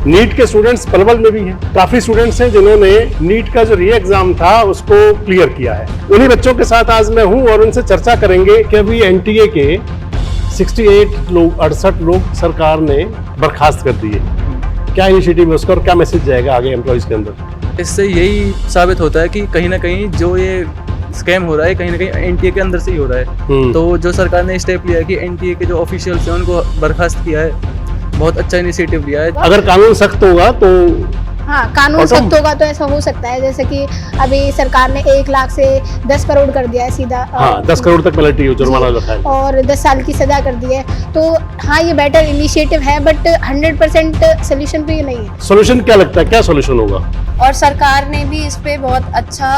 NEET के students Palwal में भी हैं। काफी स्टूडेंट्स हैं जिन्होंने नीट का जो री एग्जाम था उसको क्लियर किया है। उन्हीं बच्चों के साथ आज मैं हूं और उनसे चर्चा करेंगे कि अभी एनटीए के 68 लोग सरकार ने बर्खास्त कर दिए। क्या इनिशिएटिव है उसका और क्या मैसेज जाएगा आगे एम्प्लॉइज के अंदर? इससे यही साबित होता है कि कहीं ना कहीं जो ये स्कैम हो रहा है कहीं ना कहीं एनटीए के अंदर से ही हो रहा है। तो जो सरकार ने स्टेप लिया है कि एनटीए के जो ऑफिशियल्स हैं उनको बर्खास्त किया है, बहुत अच्छा इनिशिएटिव लिया है। अगर कानून सख्त होगा तो हाँ, कानून सख्त होगा तो ऐसा हो सकता है, जैसे कि अभी सरकार ने 1 लाख से 10 करोड़ कर दिया है सीधा। हाँ, 10 करोड़ तक पेनल्टी जुर्माना रखा है और 10 साल की सजा कर दी है। तो हाँ, ये बेटर इनिशिएटिव है, बट 100% सोल्यूशन पे ये नहीं है। सोल्यूशन क्या लगता है, क्या सोल्यूशन होगा? और सरकार ने भी इस पे बहुत अच्छा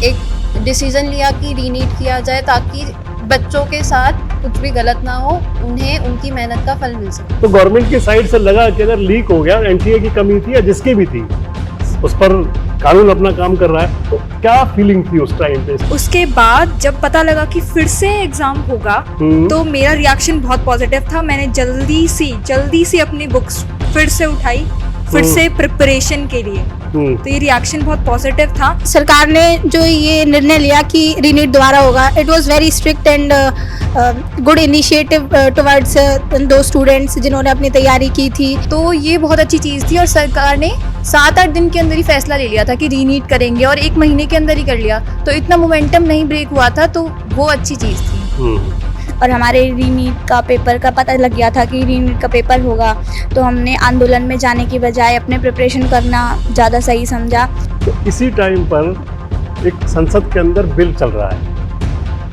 एक डिसीजन लिया कि रीनीट किया जाए ताकि बच्चों के साथ कुछ भी गलत ना हो, उन्हें उनकी मेहनत का फल मिल सके। तो गवर्नमेंट की साइड से लगा कि अगर लीक हो गया, एनटीए की कमी थी या जिसकी भी थी, उस पर कानून अपना काम कर रहा है, तो क्या फीलिंग थी उस टाइम पे? उसके बाद जब पता लगा कि फिर से एग्जाम होगा तो मेरा रिएक्शन बहुत पॉजिटिव था। मैंने जल्दी सी अपनी बुक्स फिर से उठाई, फिर से प्रिपरेशन के लिए। तो ये रिएक्शन बहुत पॉजिटिव था। सरकार ने जो ये निर्णय लिया कि रीनीट दोबारा होगा, it was very strict and good initiative towards दो स्टूडेंट्स जिन्होंने अपनी तैयारी की थी। तो ये बहुत अच्छी चीज़ थी और सरकार ने 7-8 दिन के अंदर ही फैसला ले लिया था कि रीनीट करेंगे और 1 महीने के अंदर ही कर लिया। तो इतना मोमेंटम नहीं ब्रेक हुआ था, तो वो अच्छी चीज़ थी। और हमारे रीनीट का पेपर का पता लग गया था कि रीनीट का पेपर होगा, तो हमने आंदोलन में जाने की बजाय अपने प्रिपरेशन करना ज़्यादा सही समझा। तो इसी टाइम पर एक संसद के अंदर बिल चल रहा है,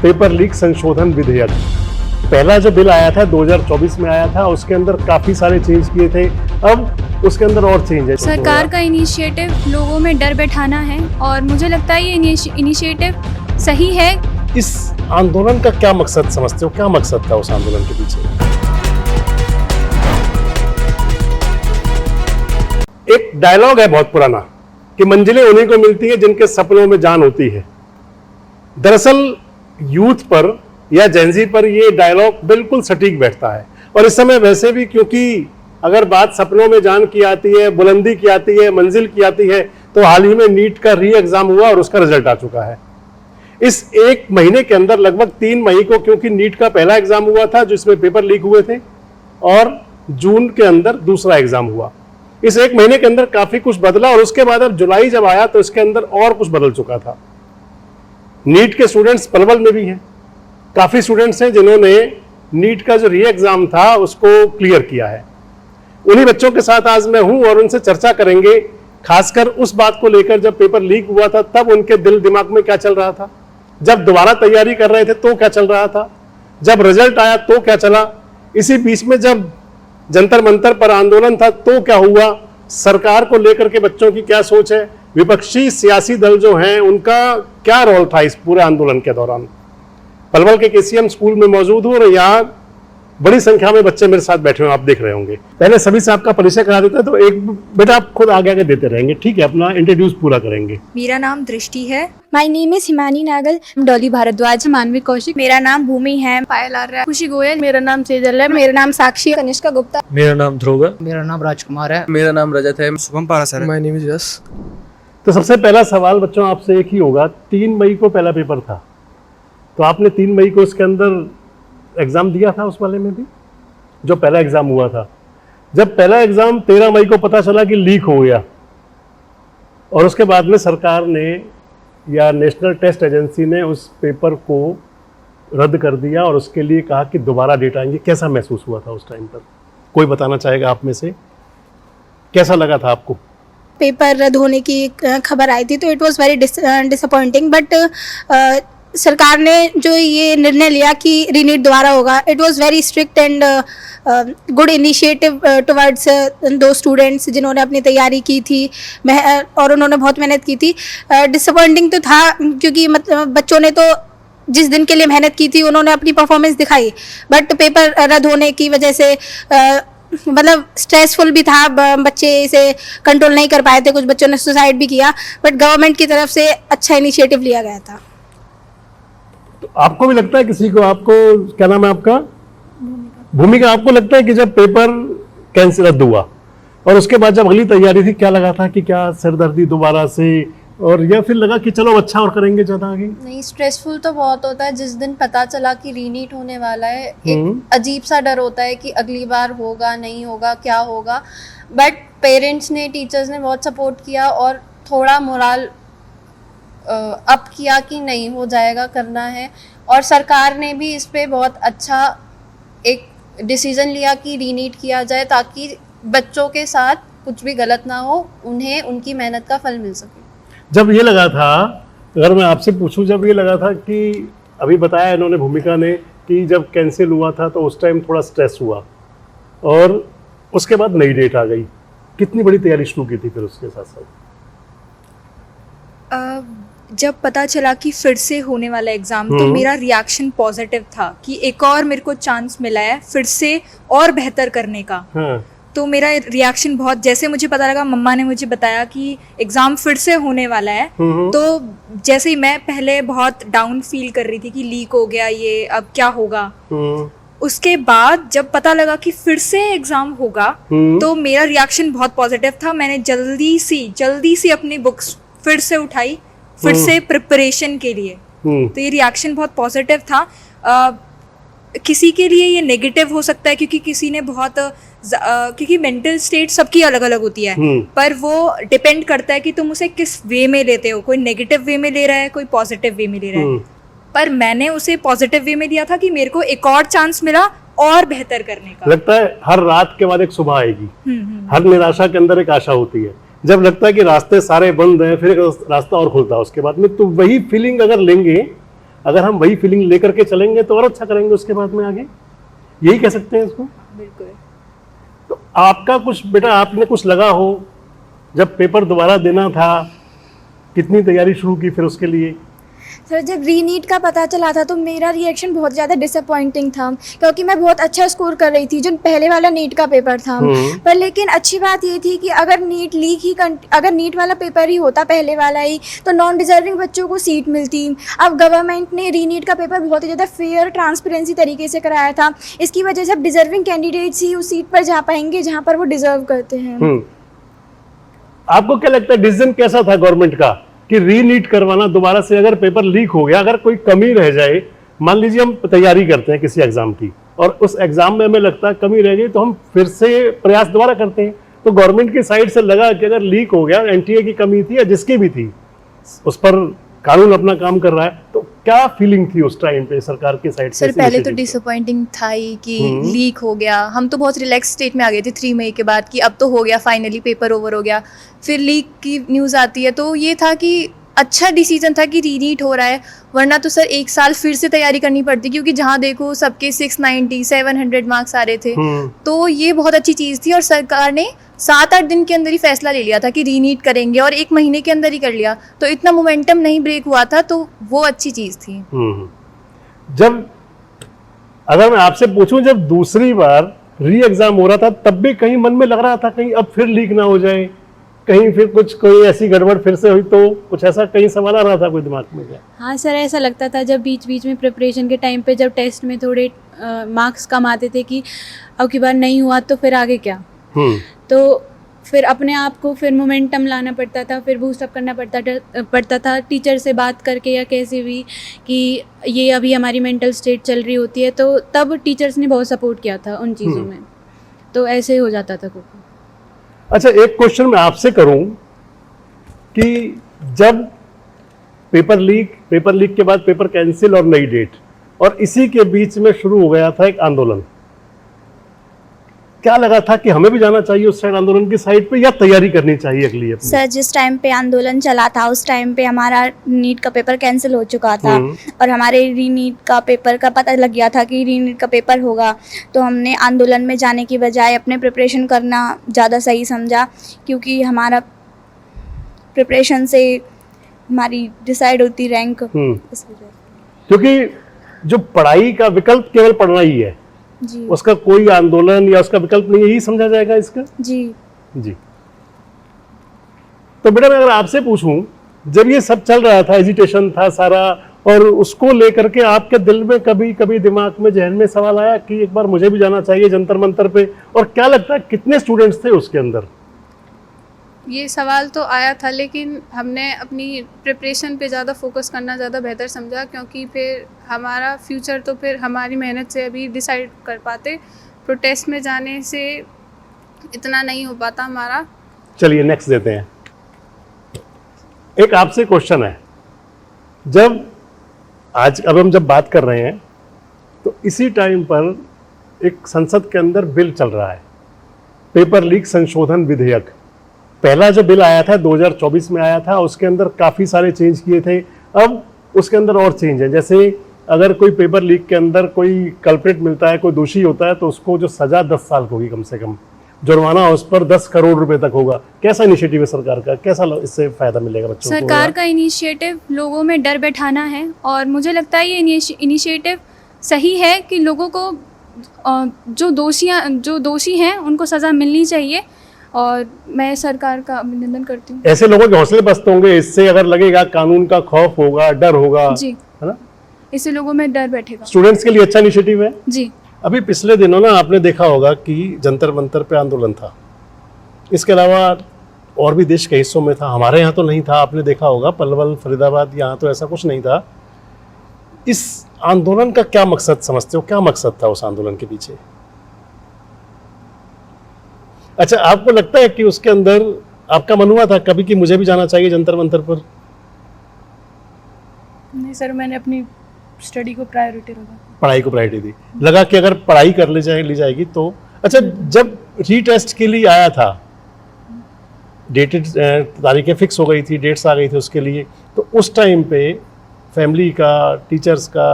पेपर लीक संशोधन विधेयक। पहला जो बिल आया था 2024 में आया था, उसके अंदर काफी सारे चेंज किए थे। अब उसके अंदर और चेंज है। सरकार का इनिशिएटिव लोगों में डर बैठाना है और मुझे लगता है ये इनिशिएटिव सही है। इस आंदोलन का क्या मकसद समझते हो? क्या मकसद था उस आंदोलन के पीछे? एक डायलॉग है बहुत पुराना कि मंजिलें उन्हीं को मिलती है जिनके सपनों में जान होती है। दरअसल यूथ पर या जेनजी पर ये डायलॉग बिल्कुल सटीक बैठता है। और इस समय वैसे भी, क्योंकि अगर बात सपनों में जान की आती है, बुलंदी की आती है, मंजिल की आती है, तो हाल ही में नीट का री एग्जाम हुआ और उसका रिजल्ट आ चुका है। इस 1 महीने के अंदर लगभग 3 मई को, क्योंकि नीट का पहला एग्जाम हुआ था जिसमें पेपर लीक हुए थे, और जून के अंदर दूसरा एग्जाम हुआ। इस 1 महीने के अंदर काफी कुछ बदला और उसके बाद अब जुलाई जब आया तो इसके अंदर और कुछ बदल चुका था। नीट के स्टूडेंट्स पलवल में भी हैं। काफी स्टूडेंट्स हैं जिन्होंने नीट का जो री एग्जाम था उसको क्लियर किया है। उन्हीं बच्चों के साथ आज मैं हूं और उनसे चर्चा करेंगे, खासकर उस बात को लेकर जब पेपर लीक हुआ था तब उनके दिल दिमाग में क्या चल रहा था, जब दोबारा तैयारी कर रहे थे तो क्या चल रहा था, जब रिजल्ट आया तो क्या चला, इसी बीच में जब जंतर मंतर पर आंदोलन था तो क्या हुआ, सरकार को लेकर के बच्चों की क्या सोच है, विपक्षी सियासी दल जो हैं उनका क्या रोल था इस पूरे आंदोलन के दौरान। पलवल के केसीएम स्कूल में मौजूद हूँ और यहाँ बड़ी संख्या में बच्चे मेरे साथ बैठे हुए आप देख रहे होंगे। पहले सभी से आपका परिचय करा देता है, तो एक बेटा आप खुद आगे आगे देते रहेंगे, ठीक है? अपना इंट्रोड्यूस पूरा करेंगे। मेरा नाम दृष्टि है। My name is Himani Nagal. Dolly Bhardwaj. Manvi Kaushik. मेरा नाम भूमि है। पायल आर्या। खुशी गोयल। मेरा नाम सेजल है। मेरा नाम साक्षी। कनिष्का गुप्ता। मेरा नाम ध्रुव है। मेरा नाम राजकुमार है। मेरा नाम रजत है। शुभम पारासर है। माय नेम इज यश। तो सबसे पहला सवाल बच्चों आपसे एक ही होगा, 3 मई को पहला पेपर था, तो आपने 3 मई को इसके अंदर एग्जाम दिया था, उस वाले में भी जो पहला एग्जाम हुआ था। जब पहला एग्जाम 13 मई को पता चला कि लीक हो गया और उसके बाद में सरकार ने या नेशनल टेस्ट एजेंसी ने उस पेपर को रद्द कर दिया और उसके लिए कहा कि दोबारा डेट आएंगे, कैसा महसूस हुआ था उस टाइम पर? कोई बताना चाहेगा आप में से? कैसा लगा था आपको? पेपर रद्द होने की खबर आई थी तो it was very disappointing, but सरकार ने जो ये निर्णय लिया कि रीनीट दोबारा होगा, it was very strict and good initiative towards दो स्टूडेंट्स जिन्होंने अपनी तैयारी की थी और उन्होंने बहुत मेहनत की थी। डिसअपॉइंटिंग तो था क्योंकि मतलब बच्चों ने तो जिस दिन के लिए मेहनत की थी उन्होंने अपनी परफॉर्मेंस दिखाई, बट पेपर रद्द होने की वजह से मतलब स्ट्रेसफुल भी था, बच्चे इसे कंट्रोल नहीं कर पाए थे, कुछ बच्चों ने सुसाइड भी किया, बट गवर्नमेंट की तरफ से अच्छा इनिशिएटिव लिया गया था। तो आपको भी लगता है किसी को, आपको क्या नाम है आपका? भूमिका। आपको लगता है कि जब पेपर कैंसिल रद्द हुआ और उसके बाद जब अगली तैयारी थी, क्या लगा था कि क्या सिरदर्दी दोबारा से, और या फिर लगा कि चलो अच्छा और करेंगे ज्यादा आगे? नहीं, स्ट्रेसफुल तो बहुत होता है। जिस दिन पता चला कि रीनीट होने वाला है, एक अजीब सा डर होता है कि अगली बार होगा नहीं होगा, क्या होगा। बट पेरेंट्स ने, टीचर्स ने बहुत सपोर्ट किया और थोड़ा मोरल अप किया कि नहीं, हो जाएगा, करना है। और सरकार ने भी इस पे बहुत अच्छा एक डिसीजन लिया कि रीनीट किया जाए ताकि बच्चों के साथ कुछ भी गलत ना हो, उन्हें उनकी मेहनत का फल मिल सके। जब ये लगा था, अगर मैं आपसे पूछूं, जब ये लगा था कि अभी बताया इन्होंने, भूमिका ने, कि जब कैंसिल हुआ था तो उस टाइम थोड़ा स्ट्रेस हुआ और उसके बाद नई डेट आ गई, कितनी बड़ी तैयारी शुरू की थी फिर उसके साथ साथ? जब पता चला कि फिर से होने वाला एग्ज़ाम, तो मेरा रिएक्शन पॉजिटिव था कि एक और मेरे को चांस मिला है फिर से और बेहतर करने का। हाँ। तो मेरा रिएक्शन बहुत, जैसे मुझे पता लगा, मम्मा ने मुझे बताया कि एग्ज़ाम फिर से होने वाला है, तो जैसे ही मैं पहले बहुत डाउन फील कर रही थी कि लीक हो गया ये, अब क्या होगा। उसके बाद जब पता लगा कि फिर से एग्ज़ाम होगा, तो मेरा रिएक्शन बहुत पॉजिटिव था। मैंने जल्दी सी अपनी बुक्स फिर से उठाई, फिर से प्रिपरेशन के लिए। तो ये रिएक्शन बहुत पॉजिटिव था। किसी के लिए ये नेगेटिव हो सकता है क्योंकि किसी ने बहुत क्योंकि मेंटल स्टेट सबकी अलग अलग होती है, पर वो डिपेंड करता है कि तुम उसे किस वे में लेते हो। कोई नेगेटिव वे में ले रहा है, कोई पॉजिटिव वे में ले रहा है, पर मैंने उसे पॉजिटिव वे में लिया था कि मेरे को एक और चांस मिला और बेहतर करने का। लगता है हर रात के बाद एक सुबह आएगी, हर निराशा के अंदर एक आशा होती है। जब लगता है कि रास्ते सारे बंद हैं, फिर एक रास्ता और खुलता है उसके बाद में, तो वही फीलिंग अगर लेंगे, अगर हम वही फीलिंग लेकर के चलेंगे तो और अच्छा करेंगे उसके बाद में आगे, यही कह सकते हैं इसको। बिल्कुल। तो आपका कुछ बेटा, आपने कुछ लगा हो जब पेपर दोबारा देना था, कितनी तैयारी शुरू की फिर उसके लिए? सर, जब रीनीट का पता चला था तो मेरा रिएक्शन बहुत ज़्यादा डिसअपॉइंटिंग था, क्योंकि मैं बहुत अच्छा स्कोर कर रही थी जो पहले वाला नीट का पेपर था। पर लेकिन अच्छी बात ये थी कि अगर नीट वाला पेपर ही होता, पहले वाला ही, तो नॉन डिजर्विंग बच्चों को सीट मिलती। अब गवर्नमेंट ने रीनीट का पेपर बहुत ही ज़्यादा फेयर, ट्रांसपेरेंसी तरीके से कराया था। इसकी वजह से अब डिजर्विंग कैंडिडेट्स ही उस सीट पर जा पाएंगे जहाँ पर वो डिजर्व करते हैं। आपको क्या लगता है डिसीजन कैसा था गवर्नमेंट का कि रीनीट करवाना दोबारा से? अगर पेपर लीक हो गया, अगर कोई कमी रह जाए, मान लीजिए हम तैयारी करते हैं किसी एग्जाम की और उस एग्जाम में हमें लगता है कमी रह गई, तो हम फिर से प्रयास दोबारा करते हैं। तो गवर्नमेंट की साइड से लगा कि अगर लीक हो गया, एनटीए की कमी थी या जिसकी भी थी, उस पर कानून अपना काम कर रहा है, तो क्या फीलिंग थी उस टाइम पे सरकार की साइड से? सर, पहले तो डिसअपॉइंटिंग था ही कि लीक हो गया। हम तो बहुत रिलैक्स स्टेट में आ गए थे 3 मई के बाद कि अब तो हो गया, फाइनली पेपर ओवर हो गया। फिर लीक की न्यूज़ आती है, तो ये था कि अच्छा डिसीजन था कि रीनीट हो रहा है, वरना तो सर 1 साल फिर से तैयारी करनी पड़ती, क्योंकि जहाँ देखो सबके 690 700 मार्क्स आ रहे थे। तो ये बहुत अच्छी चीज़ थी और सरकार ने 7-8 दिन के अंदर ही फैसला ले लिया था कि रीनीट करेंगे और 1 महीने के अंदर ही कर लिया, तो इतना मोमेंटम नहीं ब्रेक हुआ था, तो वो अच्छी चीज़ थी। जब अगर मैं आपसे पूछूं, जब दूसरी बार री एग्जाम हो रहा था, तब भी कहीं मन में लग रहा था कहीं अब फिर लीक ना हो जाए, कहीं फिर कोई ऐसी गड़बड़ फिर से हुई तो, कुछ ऐसा कहीं सवाल आ रहा था कोई दिमाग में क्या? हाँ सर, ऐसा लगता था जब बीच बीच में प्रिपरेशन के टाइम पे जब टेस्ट में थोड़े मार्क्स कम आते थे कि अब की बार नहीं हुआ तो फिर आगे क्या। तो फिर अपने आप को फिर मोमेंटम लाना पड़ता था, फिर बूस्टअप करना पड़ता था टीचर से बात करके या कैसे भी, कि ये अभी हमारी मेंटल स्टेट चल रही होती है, तो तब टीचर्स ने बहुत सपोर्ट किया था उन चीज़ों में, तो ऐसे ही हो जाता था कुछ। अच्छा, एक क्वेश्चन मैं आपसे करूं कि जब पेपर लीक के बाद पेपर कैंसिल और नई डेट, और इसी के बीच में शुरू हो गया था एक आंदोलन, क्या लगा था कि हमें भी जाना चाहिए उस साइड, आंदोलन की साइड पे, या तैयारी करनी चाहिए अगली अपनी? सर, जिस टाइम पे आंदोलन चला था उस टाइम पे हमारा नीट का पेपर कैंसिल हो चुका था और हमारे रीनीट का पेपर का पता लग गया था कि रीनीट का पेपर होगा, तो हमने आंदोलन में जाने की बजाय अपने प्रिपरेशन करना ज़्यादा सही समझा, क्योंकि हमारा प्रिपरेशन से हमारी डिसाइड होती रैंक। क्योंकि जो पढ़ाई का विकल्प केवल पढ़ना ही है जी, उसका कोई आंदोलन या उसका विकल्प नहीं, यही समझा जाएगा इसका? जी। तो बेटा, मैं अगर आपसे पूछूं, जब ये सब चल रहा था, एजिटेशन था सारा, और उसको लेकर के आपके दिल में कभी कभी दिमाग में, जहन में सवाल आया कि एक बार मुझे भी जाना चाहिए जंतर मंतर पे? और क्या लगता है कितने स्टूडेंट्स थे उसके अंदर? ये सवाल तो आया था, लेकिन हमने अपनी प्रिपरेशन पे ज़्यादा फोकस करना ज़्यादा बेहतर समझा, क्योंकि फिर हमारा फ्यूचर तो फिर हमारी मेहनत से अभी डिसाइड कर पाते। प्रोटेस्ट में जाने से इतना नहीं हो पाता हमारा। चलिए नेक्स्ट देते हैं। एक आपसे क्वेश्चन है, जब आज अब हम जब बात कर रहे हैं तो इसी टाइम पर एक संसद के अंदर बिल चल रहा है, पेपर लीक संशोधन विधेयक। पहला जो बिल आया था 2024 में आया था, उसके अंदर काफ़ी सारे चेंज किए थे। अब उसके अंदर और चेंज है, जैसे अगर कोई पेपर लीक के अंदर कोई कल्प्रिट मिलता है, कोई दोषी होता है, तो उसको जो सज़ा 10 साल की होगी कम से कम, जुर्माना उस पर 10 करोड़ रुपए तक होगा। कैसा इनिशिएटिव है सरकार का, कैसा इससे फ़ायदा मिलेगा बच्चों को? सरकार का इनिशिएटिव लोगों में डर बैठाना है, और मुझे लगता है ये इनिशिएटिव सही है कि लोगों को जो दोषी हैं उनको सज़ा मिलनी चाहिए, और मैं सरकार का अभिनंदन करती हूँ। ऐसे लोगों के हौसले पस्त होंगे इससे, अगर लगेगा कानून का खौफ होगा, डर होगा, जी, है ना, इससे लोगों में डर बैठेगा। स्टूडेंट्स के लिए अच्छा इनिशिएटिव है जी। अभी पिछले दिनों ना आपने देखा होगा कि जंतर मंतर पे आंदोलन था, इसके अलावा और भी देश के हिस्सों में था, हमारे यहाँ तो नहीं था। आपने देखा होगा पलवल, फरीदाबाद, यहाँ तो ऐसा कुछ नहीं था। इस आंदोलन का क्या मकसद समझते हो, क्या मकसद था उस आंदोलन के पीछे? अच्छा, आपको लगता है कि उसके अंदर आपका मन हुआ था कभी कि मुझे भी जाना चाहिए जंतर मंतर पर? नहीं सर, मैंने अपनी स्टडी को प्रायोरिटी रखा, पढ़ाई को प्रायोरिटी दी, लगा कि अगर पढ़ाई कर ली जाएगी तो। अच्छा, जब रीटेस्ट के लिए आया था, डेटेड तारीखें फिक्स हो गई थी, डेट्स आ गई थी उसके लिए, तो उस टाइम पे फैमिली का, टीचर्स का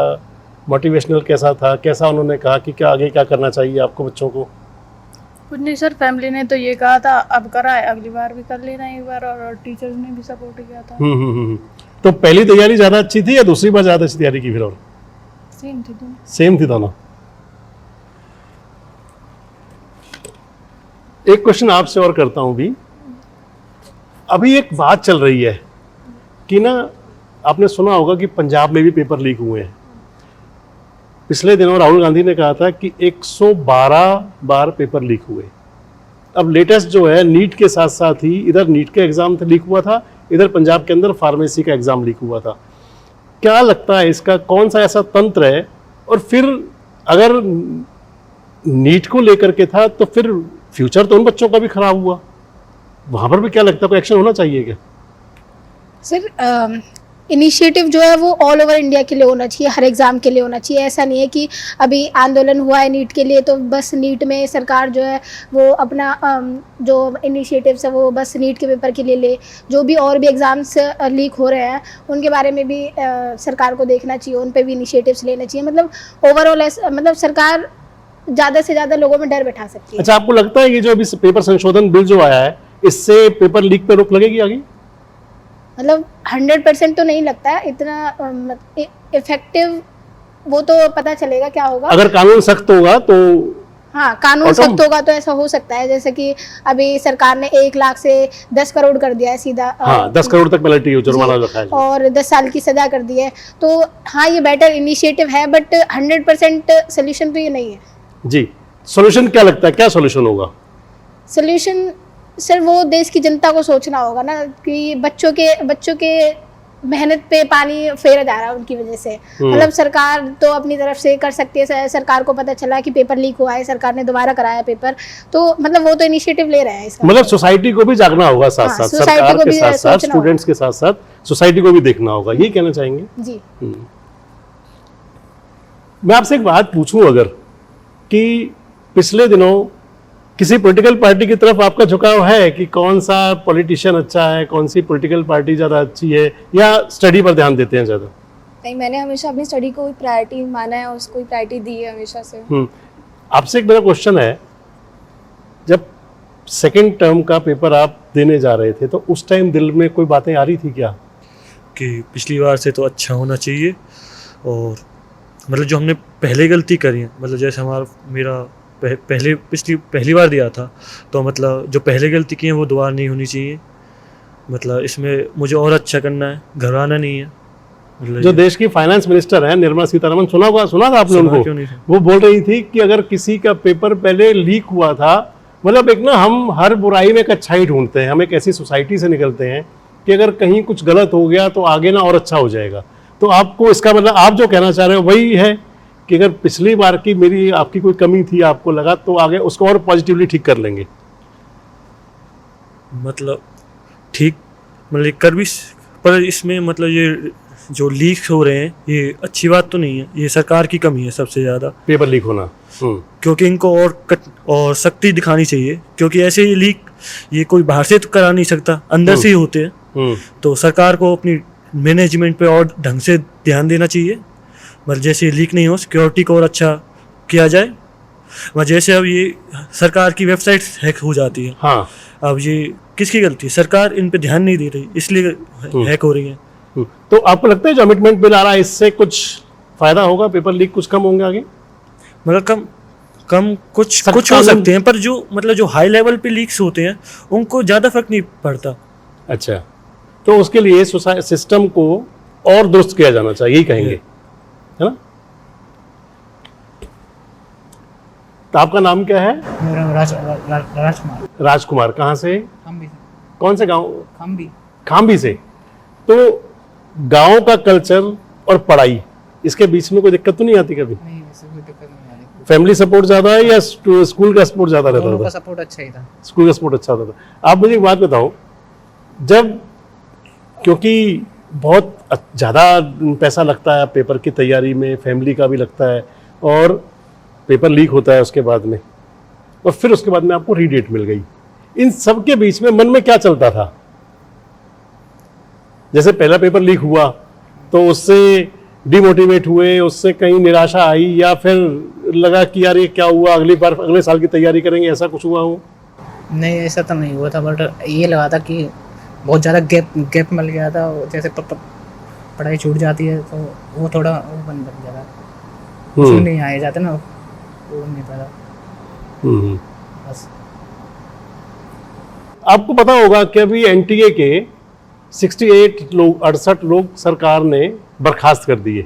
मोटिवेशनल कैसा था? कैसा उन्होंने कहा कि क्या आगे क्या करना चाहिए आपको बच्चों को? कुछ नहीं सर, फैमिली ने तो ये कहा था अब करा है, अगली बार भी कर लेना एक बार, और टीचर्स ने भी सपोर्ट किया था। तो पहली तैयारी ज़्यादा अच्छी थी या दूसरी बार ज़्यादा अच्छी तैयारी की? फिर और सेम थी दोनों। एक क्वेश्चन आपसे और करता हूं भी। अभी एक बात चल रही है कि ना, आपने सुना होगा कि पंजाब में भी पेपर लीक हुए हैं। पिछले दिनों राहुल गांधी ने कहा था कि 112 बार पेपर लीक हुए। अब लेटेस्ट जो है, नीट के साथ साथ ही इधर नीट का एग्जाम लीक हुआ था, इधर पंजाब के अंदर फार्मेसी का एग्जाम लीक हुआ था। क्या लगता है इसका कौन सा ऐसा तंत्र है? और फिर अगर नीट को लेकर के था तो फिर फ्यूचर तो उन बच्चों का भी खराब हुआ, वहां पर भी क्या लगता है कोई एक्शन होना चाहिए क्या? सर, इनिशिएटिव जो है वो ऑल ओवर इंडिया के लिए होना चाहिए, हर एग्ज़ाम के लिए होना चाहिए। ऐसा नहीं है कि अभी आंदोलन हुआ है नीट के लिए तो बस नीट में सरकार जो है वो अपना जो इनिशिएटिव्स है वो बस नीट के पेपर के लिए ले। जो भी और भी एग्ज़ाम्स लीक हो रहे हैं उनके बारे में भी सरकार को देखना चाहिए, उन पर भी इनिशिएटिव्स लेना चाहिए। मतलब ओवरऑल मतलब सरकार ज़्यादा से ज़्यादा लोगों में डर बैठा सकती है। अच्छा, आपको लगता है कि जो अभी पेपर संशोधन बिल जो आया है, इससे पेपर लीक पर रोक लगेगी आगे? मतलब 100% तो नहीं लगता है इतना इफेक्टिव, वो तो पता चलेगा क्या होगा। अगर कानून सख्त होगा तो, हाँ, कानून सख्त होगा तो ऐसा हो सकता है। जैसे कि अभी सरकार ने 1 लाख से 10 करोड़ कर दिया है सीधा, हाँ, 10 करोड़ तक पेनल्टी जुर्माना रखा है, और 10 साल की सजा कर दी है। तो हाँ, ये बेटर इनिशिएटिव है, बट 100% सोल्यूशन तो ये नहीं है। जी, सोल्यूशन क्या लगता है, क्या सोल्यूशन होगा? सोल्यूशन सर वो देश की जनता को सोचना होगा ना, कि बच्चों के मेहनत पे पानी फेरा जा रहा है उनकी वजह से। मतलब सरकार तो अपनी तरफ से कर सकती है, सरकार को पता चला कि पेपर लीक हुआ है, सरकार ने दोबारा कराया पेपर, तो मतलब वो तो इनिशिएटिव ले रहे हैं इसका। मतलब सोसाइटी को भी जागना होगा साथ साथ, सरकार के साथ साथ, स्टूडेंट्स के साथ साथ सोसाइटी को भी देखना होगा, यही कहना चाहेंगे? जी। मैं आपसे एक बात पूछूं, अगर कि पिछले दिनों किसी पॉलिटिकल पार्टी की तरफ आपका झुकाव है कि कौन सा पॉलिटिशियन अच्छा है, कौन सी पॉलिटिकल पार्टी ज़्यादा अच्छी है, या स्टडी पर ध्यान देते हैं ज़्यादा? नहीं, मैंने हमेशा अपनी स्टडी को प्रायोरिटी माना है और उसको प्रायोरिटी दी है हमेशा से। आपसे एक मेरा क्वेश्चन है, जब सेकेंड टर्म का पेपर आप देने जा रहे थे तो उस टाइम दिल में कोई बातें आ रही थी क्या कि पिछली बार से तो अच्छा होना चाहिए, और मतलब जो हमने पहले गलती करी है, मतलब जैसे मेरा पहली बार दिया था, तो मतलब जो पहले गलती की है वो दोबारा नहीं होनी चाहिए। मतलब इसमें मुझे और अच्छा करना है, घबराना नहीं है। मतलब जो देश की फाइनेंस मिनिस्टर है निर्मला सीतारमण, सुना था आपने उनको? वो बोल रही थी कि अगर किसी का पेपर पहले लीक हुआ था मतलब एक ना हम हर बुराई में एक अच्छाई ढूंढते हैं, हम एक ऐसी सोसाइटी से निकलते हैं कि अगर कहीं कुछ गलत हो गया तो आगे ना और अच्छा हो जाएगा। तो आपको इसका मतलब आप जो कहना चाह रहे हो वही है कि अगर पिछली बार की मेरी आपकी कोई कमी थी आपको लगा तो आगे उसको और पॉजिटिवली ठीक कर लेंगे। मतलब ठीक मतलब कर भी, पर इसमें मतलब ये जो लीक हो रहे हैं ये अच्छी बात तो नहीं है, ये सरकार की कमी है सबसे ज़्यादा, पेपर लीक होना। क्योंकि इनको और सख्ती दिखानी चाहिए, क्योंकि ऐसे ये लीक ये कोई बाहर से तो करा नहीं सकता, अंदर से ही होते हैं। तो सरकार को अपनी मैनेजमेंट पे और ढंग से ध्यान देना चाहिए, मतलब जैसे लीक नहीं हो, सिक्योरिटी को और अच्छा किया जाए। मतलब जैसे अब ये सरकार की वेबसाइट हैक हो जाती है, हाँ, अब ये किसकी गलती है? सरकार इन पे ध्यान नहीं दे रही, इसलिए हैक हो रही है। तो आपको लगता है जो अमेंडमेंट बिल आ रहा है इससे कुछ फायदा होगा, पेपर लीक कुछ कम होंगे आगे? मतलब कम कुछ हो सकते हैं, पर जो मतलब जो हाई लेवल पे लीक्स होते हैं उनको ज़्यादा फर्क नहीं पड़ता। अच्छा, तो उसके लिए सिस्टम को और दुरुस्त किया जाना चाहिए, यही कहेंगे, है ना? तो आपका नाम क्या है? मेरा राजकुमार। राजकुमार, कहाँ से? खाम्बी से। कौन से गांव? खाम्बी से। तो गांव का कल्चर और पढ़ाई इसके बीच में कोई दिक्कत तो नहीं आती कभी? नहीं, वैसे कोई दिक्कत नहीं आ रही। फैमिली सपोर्ट ज्यादा है या स्कूल का सपोर्ट ज्यादा रहता दोनों का था? सपोर्ट अच्छा ही था। स्कूल का सपोर्ट अच्छा होता था। आप मुझे एक बात बताओ, जब क्योंकि बहुत ज़्यादा पैसा लगता है पेपर की तैयारी में, फैमिली का भी लगता है, और पेपर लीक होता है उसके बाद में, और फिर उसके बाद में आपको रीडेट मिल गई, इन सब के बीच में मन में क्या चलता था? जैसे पहला पेपर लीक हुआ तो उससे डिमोटिवेट हुए, उससे कहीं निराशा आई, या फिर लगा कि यार ये क्या हुआ, अगली बार अगले साल की तैयारी करेंगे, ऐसा कुछ हुआ हो? नहीं, ऐसा तो नहीं हुआ था, बट ये लगा था कि बहुत ज़्यादा गैप मिल गया था। जैसे पढ़ाई छूट जाती है तो वो थोड़ा वो बन जाता, कुछ नहीं आए जाते ना, वो नहीं पता बस। आपको पता होगा कि अभी एनटीए के 68 लोग सरकार ने बर्खास्त कर दिए।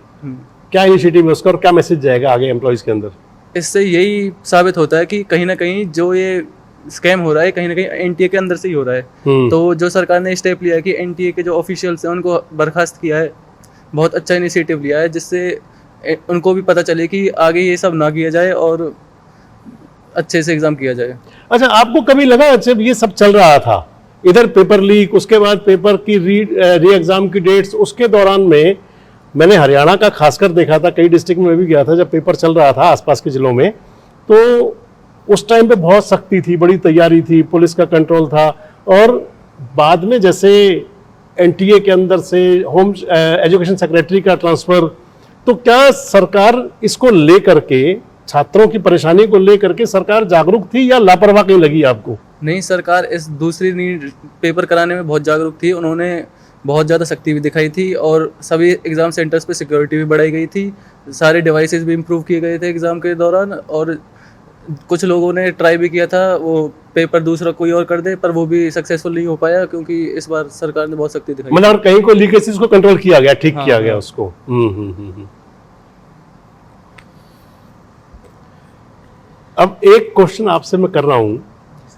क्या इनिशिएटिव है उसका और क्या मैसेज जाएगा आगे एम्प्लॉइज के अंदर? इससे यही साबित होता है कि कहीं ना कहीं जो ये स्कैम हो रहा है कहीं ना कहीं एनटीए के अंदर से ही हो रहा है। तो जो सरकार ने स्टेप लिया है कि एनटीए के जो ऑफिशियल्स हैं उनको बर्खास्त किया है, बहुत अच्छा इनिशिएटिव लिया है, जिससे उनको भी पता चले कि आगे ये सब ना किया जाए और अच्छे से एग्जाम किया जाए। अच्छा, आपको कभी लगा जब ये सब चल रहा था, इधर पेपर लीक, उसके बाद पेपर की री एग्जाम की डेट्स, उसके दौरान में मैंने हरियाणा का खासकर देखा था, कई डिस्ट्रिक्ट में भी गया था, जब पेपर चल रहा था आसपास के जिलों में, तो उस टाइम पे बहुत सख्ती थी, बड़ी तैयारी थी, पुलिस का कंट्रोल था, और बाद में जैसे एनटीए के अंदर से होम एजुकेशन सेक्रेटरी का ट्रांसफ़र, तो क्या सरकार इसको लेकर के, छात्रों की परेशानी को लेकर के सरकार जागरूक थी या लापरवाह कहीं लगी आपको? नहीं, सरकार इस दूसरी नीट पेपर कराने में बहुत जागरूक थी, उन्होंने बहुत ज़्यादा सख्ती भी दिखाई थी और सभी एग्ज़ाम सेंटर्स पे सिक्योरिटी भी बढ़ाई गई थी, सारे डिवाइसेस भी इम्प्रूव किए गए थे एग्ज़ाम के दौरान, और कुछ लोगों ने ट्राई भी किया था वो पेपर दूसरा कोई और कर दे, पर वो भी सक्सेसफुल नहीं हो पाया क्योंकि इस बार सरकार ने बहुत सख्ती दिखाई। मतलब कहीं को लीकेजेस को कंट्रोल किया गया, ठीक किया गया उसको। अब एक क्वेश्चन आपसे मैं कर रहा हूं,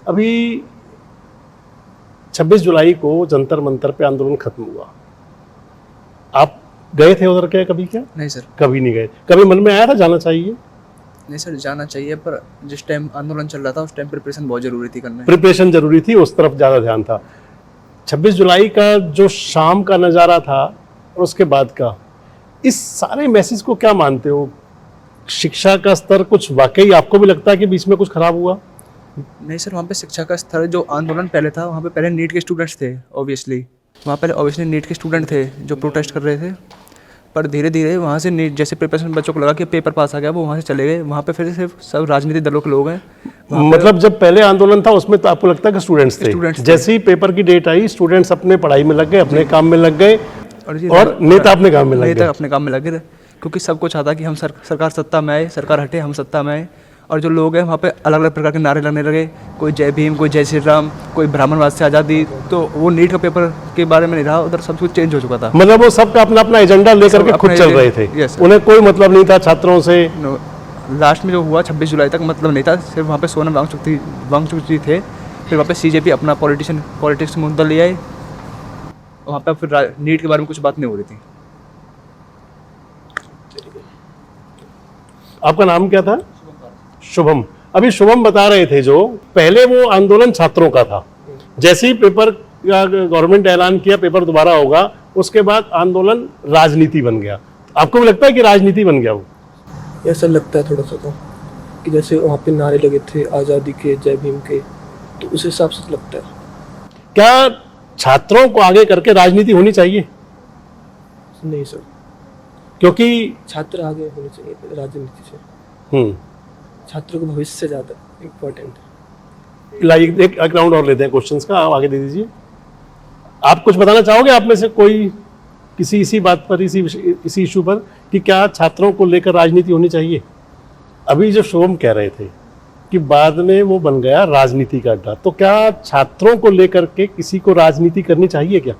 अभी 26 जुलाई को जंतर मंतर पे आंदोलन खत्म हुआ, आप गए थे उधर क्या कभी? क्या नहीं सर, कभी नहीं गए? कभी मन में आया था जाना चाहिए? नहीं सर, जाना चाहिए, पर जिस टाइम आंदोलन चल रहा था उस टाइम प्रिपरेशन बहुत जरूरी थी करना, प्रिपरेशन जरूरी थी, उस तरफ ज़्यादा ध्यान था। 26 जुलाई का जो शाम का नज़ारा था और उसके बाद का, इस सारे मैसेज को क्या मानते हो? शिक्षा का स्तर कुछ वाकई आपको भी लगता है कि बीच में कुछ खराब हुआ? नहीं सर, वहाँ पे शिक्षा का स्तर, जो आंदोलन पहले था वहाँ पे पहले नीट के स्टूडेंट्स थे, ऑब्वियसली वहाँ पहले ऑब्वियसली नीट के स्टूडेंट थे जो प्रोटेस्ट कर रहे थे, पर धीरे धीरे वहाँ से नीट जैसे प्रिपरेशन बच्चों को लगा कि पेपर पास आ गया, वो वहाँ से चले गए, वहाँ पे फिर सिर्फ सब राजनीतिक दलों के लोग हैं। मतलब जब पहले आंदोलन था उसमें तो आपको लगता है कि स्टूडेंट्स थे, जैसे ही पेपर की डेट आई स्टूडेंट्स अपने पढ़ाई में लग गए, अपने काम में लग गए, और नेता अपने काम में लग गए। नेता अपने काम में लगे थे, क्योंकि सबको चाहता कि हम सरकार सत्ता में आए, सरकार हटे, हम सत्ता में आए, और जो लोग हैं वहाँ पे अलग अलग प्रकार के नारे लगने लगे, कोई जय भीम, कोई जय श्री राम, कोई ब्राह्मणवाद से आज़ादी, तो वो नीट का पेपर के बारे में नहीं रहा, उधर सब कुछ चेंज हो चुका था। मतलब वो सबका अपना अपना एजेंडा लेकर के खुद चल रहे थे, उन्हें कोई मतलब नहीं था छात्रों से, लास्ट में जो हुआ 26 जुलाई तक मतलब नहीं था, सिर्फ वहाँ पे सोनम वांगचुक थे। फिर वहाँ पे CJP अपना पॉलिटिक्स मुद्दा ले आए, वहाँ पे फिर नीट के बारे में कुछ बात नहीं हो रही थी। आपका नाम क्या था? शुभम। अभी शुभम बता रहे थे जो पहले वो आंदोलन छात्रों का था, जैसे ही पेपर का गवर्नमेंट ऐलान किया पेपर दोबारा होगा, उसके बाद आंदोलन राजनीति बन गया। आपको भी लगता है कि राजनीति बन गया वो? ऐसा लगता है थोड़ा सा तो, कि जैसे वहाँ पे नारे लगे थे आज़ादी के, जय भीम के, तो उस हिसाब से लगता है। क्या छात्रों को आगे करके राजनीति होनी चाहिए? नहीं सर, क्योंकि छात्र आगे होने चाहिए राजनीति से। छात्रों को भविष्य से ज़्यादा इम्पोर्टेंट है। लाइक एक राउंड और लेते हैं क्वेश्चंस का, आप आगे दे दीजिए। आप कुछ बताना चाहोगे आप में से कोई किसी इसी बात पर, इसी इशू पर, कि क्या छात्रों को लेकर राजनीति होनी चाहिए? अभी जो शुभम कह रहे थे कि बाद में वो बन गया राजनीति का अड्डा, तो क्या छात्रों को लेकर के किसी को राजनीति करनी चाहिए क्या?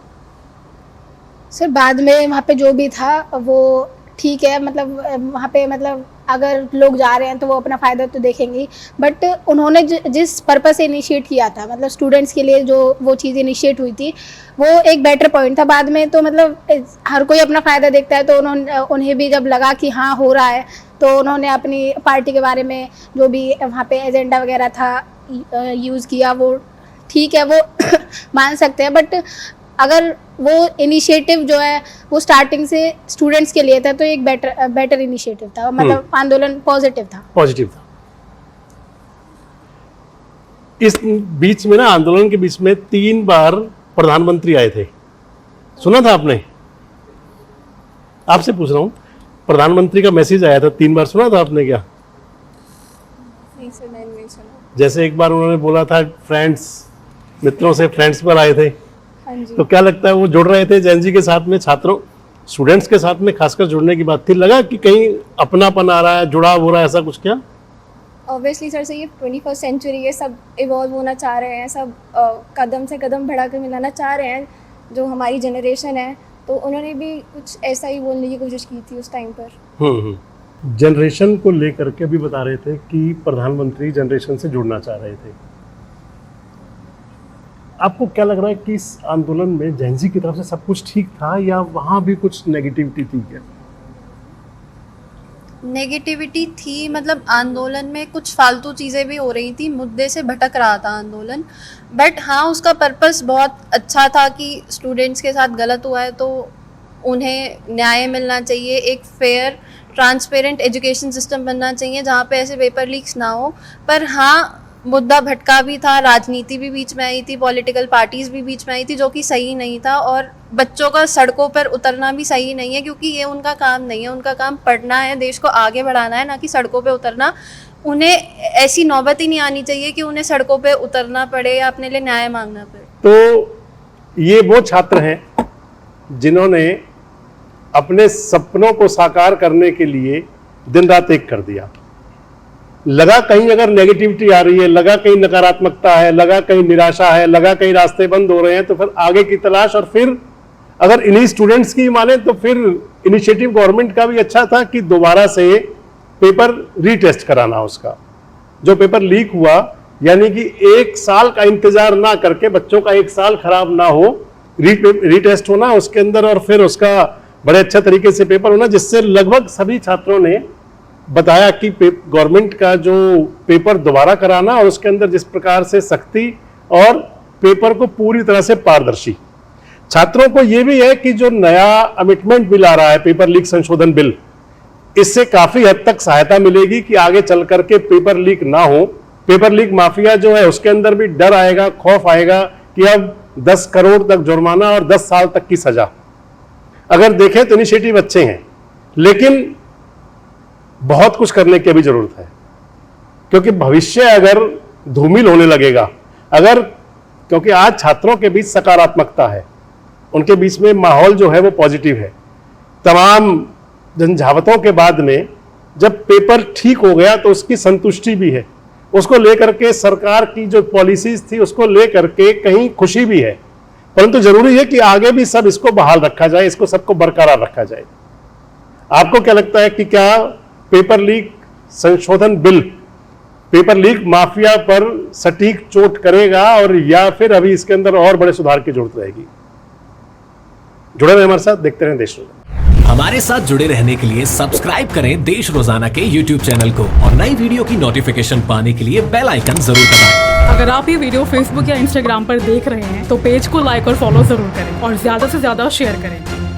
सर बाद में वहाँ पे जो भी था वो ठीक है, मतलब वहाँ पे मतलब अगर लोग जा रहे हैं तो वो अपना फ़ायदा तो देखेंगे, बट उन्होंने जिस पर्पस से इनिशिएट किया था, मतलब स्टूडेंट्स के लिए जो वो चीज़ इनिशिएट हुई थी, वो एक बेटर पॉइंट था। बाद में तो मतलब हर कोई अपना फ़ायदा देखता है, तो उन्हें भी जब लगा कि हाँ हो रहा है, तो उन्होंने अपनी पार्टी के बारे में जो भी वहाँ पे एजेंडा वगैरह था यूज़ किया, वो ठीक है, वो मान सकते हैं। बट अगर वो इनिशिएटिव जो है वो स्टार्टिंग से स्टूडेंट्स के लिए था, तो एक बेटर इनिशिएटिव था, मतलब आंदोलन पॉजिटिव था। इस बीच में ना, आंदोलन के बीच में 3 बार प्रधानमंत्री आए थे, सुना था आपने? आपसे पूछ रहा हूँ, प्रधानमंत्री का मैसेज आया था 3 बार, सुना था आपने क्या? नहीं सर, नहीं सुना। जैसे एक बार उन्होंने बोला था फ्रेंड्स, मित्रों से फ्रेंड्स पर आए थे, तो क्या लगता है वो जुड़ रहे थे जेनजी के साथ में, छात्रों स्टूडेंट्स के साथ में खासकर जुड़ने की बात थी? लगा कि कहीं अपनापन आ रहा है, जुड़ाव हो रहा है, ऐसा कुछ क्या? ऑब्वियसली सर से ये 21st सेंचुरी है, सब इवॉल्व होना चाह रहे हैं, सब कदम से कदम बढ़ा कर मिलाना चाह रहे हैं जो हमारी जनरेशन है, तो उन्होंने भी कुछ ऐसा ही बोलने की कोशिश की थी उस टाइम पर। जनरेशन को लेकर के भी बता रहे थे कि प्रधानमंत्री जनरेशन से जुड़ना चाह रहे थे। आपको क्या लग रहा है कि इस आंदोलन में जेनजी की तरफ से सब कुछ ठीक था या वहाँ भी कुछ नेगेटिविटी थी क्या? नेगेटिविटी थी, मतलब आंदोलन में कुछ फालतू चीज़ें भी हो रही थी, मुद्दे से भटक रहा था आंदोलन। बट हाँ, उसका पर्पस बहुत अच्छा था कि स्टूडेंट्स के साथ गलत हुआ है तो उन्हें न्याय मिलना चाहिए, एक फेयर ट्रांसपेरेंट एजुकेशन सिस्टम बनना चाहिए जहाँ पे ऐसे पेपर लीक्स ना हो। पर हाँ, मुद्दा भटका भी था, राजनीति भी बीच में आई थी, पॉलिटिकल पार्टीज़ भी बीच में आई थी, जो कि सही नहीं था। और बच्चों का सड़कों पर उतरना भी सही नहीं है, क्योंकि ये उनका काम नहीं है, उनका काम पढ़ना है, देश को आगे बढ़ाना है, ना कि सड़कों पे उतरना। उन्हें ऐसी नौबत ही नहीं आनी चाहिए कि उन्हें सड़कों पे उतरना पड़े या अपने लिए न्याय मांगना पड़े। तो ये वो छात्र हैं जिन्होंने अपने सपनों को साकार करने के लिए दिन रात एक कर दिया। लगा कहीं अगर नेगेटिविटी आ रही है, लगा कहीं नकारात्मकता है, लगा कहीं निराशा है, लगा कहीं रास्ते बंद हो रहे हैं, तो फिर आगे की तलाश। और फिर अगर इन्हीं स्टूडेंट्स की माने तो फिर इनिशिएटिव गवर्नमेंट का भी अच्छा था कि दोबारा से पेपर रीटेस्ट कराना उसका। जो पेपर लीक हुआ, यानी कि 1 साल का इंतजार ना करके बच्चों का 1 साल खराब ना हो, रीटेस्ट होना उसके अंदर, और फिर उसका बड़े अच्छे तरीके से पेपर होना, जिससे लगभग सभी छात्रों ने बताया कि गवर्नमेंट का जो पेपर दोबारा कराना और उसके अंदर जिस प्रकार से सख्ती और पेपर को पूरी तरह से पारदर्शी। छात्रों को यह भी है कि जो नया अमेंडमेंट बिल आ रहा है, पेपर लीक संशोधन बिल, इससे काफी हद तक सहायता मिलेगी कि आगे चल करके पेपर लीक ना हो। पेपर लीक माफिया जो है उसके अंदर भी डर आएगा, खौफ आएगा कि अब 10 करोड़ तक जुर्माना और 10 साल तक की सजा। अगर देखें तो इनिशिएटिव अच्छे हैं, लेकिन बहुत कुछ करने की भी जरूरत है, क्योंकि भविष्य अगर धूमिल होने लगेगा, अगर, क्योंकि आज छात्रों के बीच सकारात्मकता है, उनके बीच में माहौल जो है वो पॉजिटिव है। तमाम झंझावतों के बाद में जब पेपर ठीक हो गया तो उसकी संतुष्टि भी है, उसको लेकर के सरकार की जो पॉलिसीज थी उसको लेकर के कहीं खुशी भी है। परंतु जरूरी है कि आगे भी सब इसको बहाल रखा जाए, इसको सबको बरकरार रखा जाए। आपको क्या लगता है कि क्या पेपर लीक संशोधन बिल पेपर लीक माफिया पर सटीक चोट करेगा और या फिर अभी इसके अंदर और बड़े सुधार की जरूरत रहेगी? जुड़े रहे हमारे साथ, देखते रहें देश रोजाना। हमारे साथ जुड़े रहने के लिए सब्सक्राइब करें देश रोजाना के YouTube चैनल को और नई वीडियो की नोटिफिकेशन पाने के लिए बेल आइकन जरूर दबाएं। अगर आप ये वीडियो Facebook या Instagram पर देख रहे हैं तो पेज को लाइक और फॉलो जरूर करें और ज्यादा से ज्यादा शेयर करें।